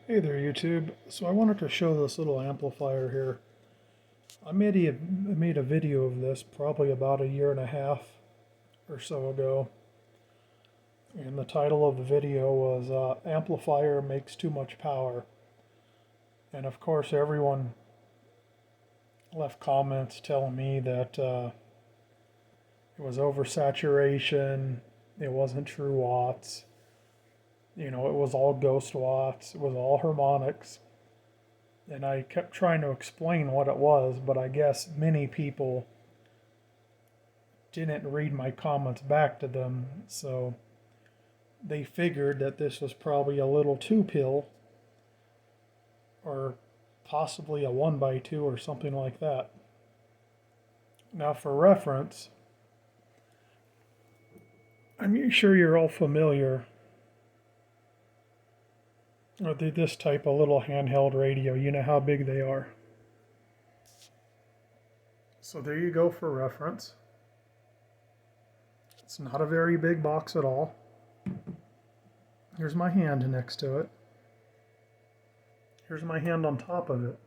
Hey there YouTube. So I wanted to show this little amplifier here. I made a video of this probably about a year and a half or so ago. And the title of the video was Amplifier Makes Too Much Power. And of course everyone left comments telling me that it was oversaturation, it wasn't true watts, it was all ghost watts, it was all harmonics. And I kept trying to explain what it was, but I guess many people didn't read my comments back to them, so they figured that this was probably a little 2 pill or possibly a 1x2 or something like that. Now, for reference, I'm sure you're all familiar with this type of little handheld radio. You know how big they are. So there you go for reference. It's not a very big box at all. Here's my hand next to it. Here's my hand on top of it.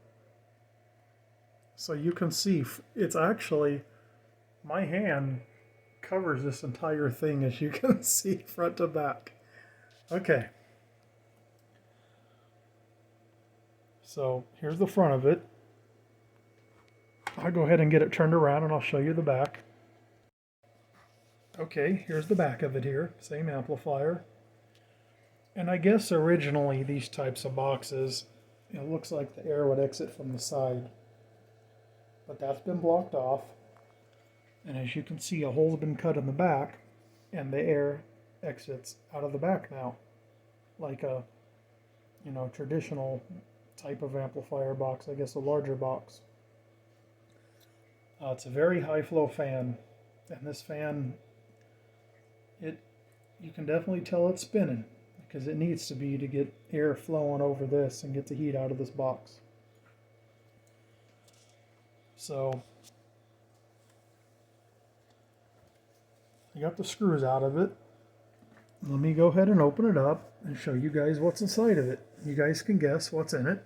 So you can see it's actually, my hand covers this entire thing, as you can see, front to back. Okay. So here's the front of it. I'll go ahead and get it turned around and I'll show you the back. Okay, here's the back of it here, same amplifier. And I guess originally these types of boxes, it looks like the air would exit from the side. But that's been blocked off. And as you can see, a hole's been cut in the back and the air exits out of the back now. Like a, traditional type of amplifier box, I guess a larger box. It's a very high flow fan. And this fan, you can definitely tell it's spinning, because it needs to be to get air flowing over this and get the heat out of this box. So I got the screws out of it. Let me go ahead and open it up and show you guys what's inside of it. You guys can guess what's in it.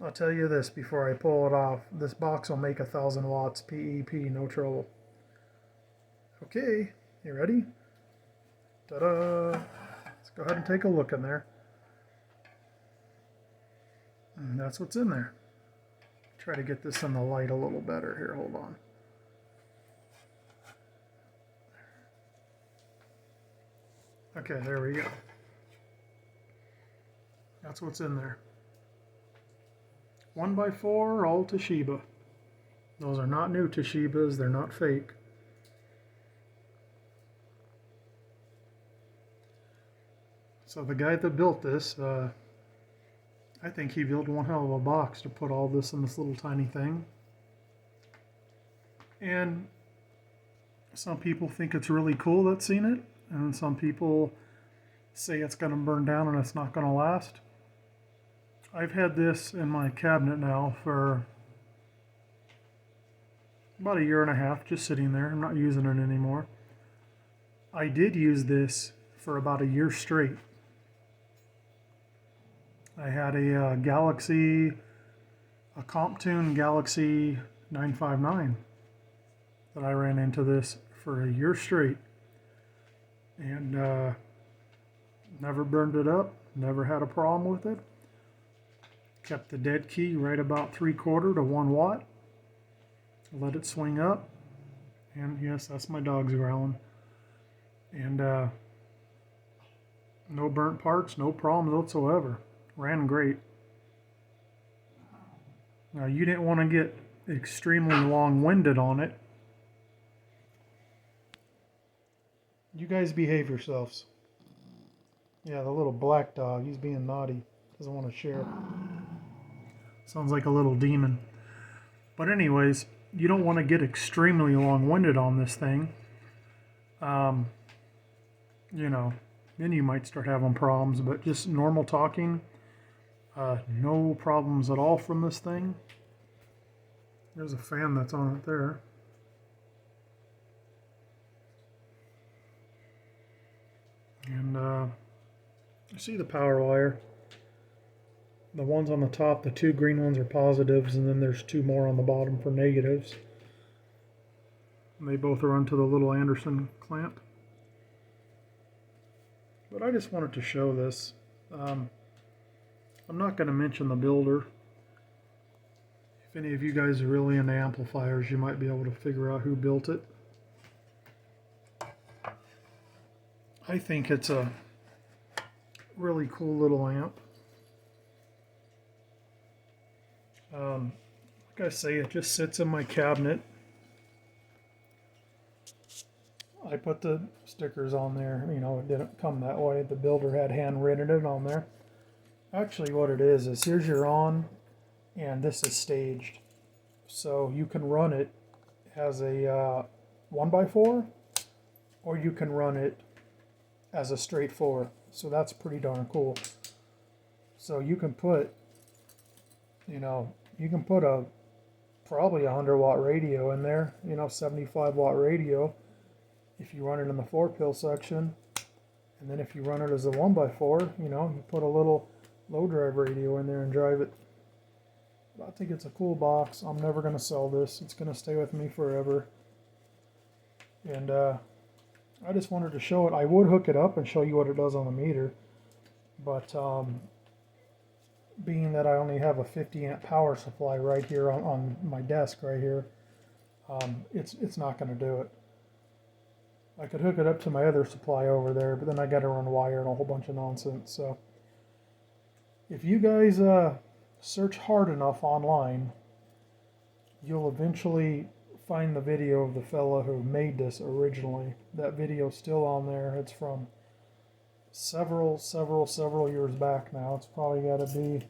I'll tell you this before I pull it off. This box will make 1,000 watts PEP, no trouble. Okay, you ready? Ta-da! Let's go ahead and take a look in there. And that's what's in there. Try to get this in the light a little better here. Hold on. Okay, there we go. That's what's in there. 1x4, all Toshiba. Those are not new Toshibas, they're not fake. So the guy that built this, I think he built one hell of a box to put all this in this little tiny thing. And some people think it's really cool that's seen it, and some people say it's going to burn down and it's not going to last. I've had this in my cabinet now for about a year and a half, just sitting there. I'm not using it anymore. I did use this for about a year straight. I had a Comptune Galaxy 959 that I ran into this for a year straight, and never burned it up, never had a problem with it. Kept the dead key right about 3/4 to 1 watt. Let it swing up, and yes, that's my dogs growling. And no burnt parts, no problems whatsoever. Ran great. Now you didn't want to get extremely long-winded on it. You guys behave yourselves. Yeah, the little black dog, he's being naughty. Doesn't want to share. Sounds like a little demon. But anyways, you don't want to get extremely long-winded on this thing. Then you might start having problems, but just normal talking, no problems at all from this thing. There's a fan that's on it there. And You see the power wire. The ones on the top, the two green ones are positives, and then there's two more on the bottom for negatives. And they both are onto the little Anderson clamp. But I just wanted to show this. I'm not going to mention the builder. If any of you guys are really into amplifiers, you might be able to figure out who built it. I think it's a really cool little amp. Like I say, it just sits in my cabinet. I put the stickers on there, you know, it didn't come that way. The builder had handwritten it on there. Actually what it is here's your on, and this is staged. So you can run it as a 1x4, or you can run it as a straight 4. So that's pretty darn cool. So you can put, you know, you can put probably a 100-watt radio in there, you know, 75-watt radio, if you run it in the 4-pill section. And then if you run it as a 1x4, you know, you put a little low drive radio in there and drive it. But I think it's a cool box. I'm never going to sell this. It's going to stay with me forever. And I just wanted to show it. I would hook it up and show you what it does on the meter, but being that I only have a 50 amp power supply right here on my desk right here, it's not going to do it. I could hook it up to my other supply over there, but then I got to run wire and a whole bunch of nonsense. So if you guys search hard enough online, you'll eventually find the video of the fella who made this originally. That video's still on there. It's from several years back now. It's probably got to be,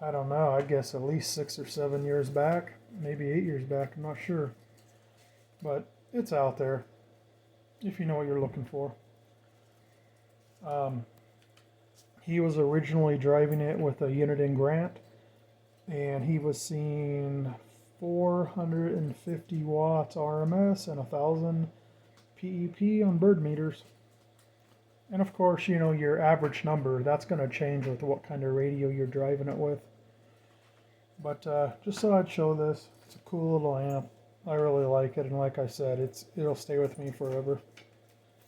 I don't know, I guess at least 6 or 7 years back, maybe 8 years back, I'm not sure. But it's out there if you know what you're looking for. He was originally driving it with a Uniden Grant, and he was seeing 450 watts RMS and 1000 PEP on bird meters. And of course, you know, your average number, that's going to change with what kind of radio you're driving it with. But just thought I'd show this. It's a cool little amp. I really like it, and like I said, it'll stay with me forever.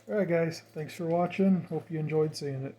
Alright guys, thanks for watching. Hope you enjoyed seeing it.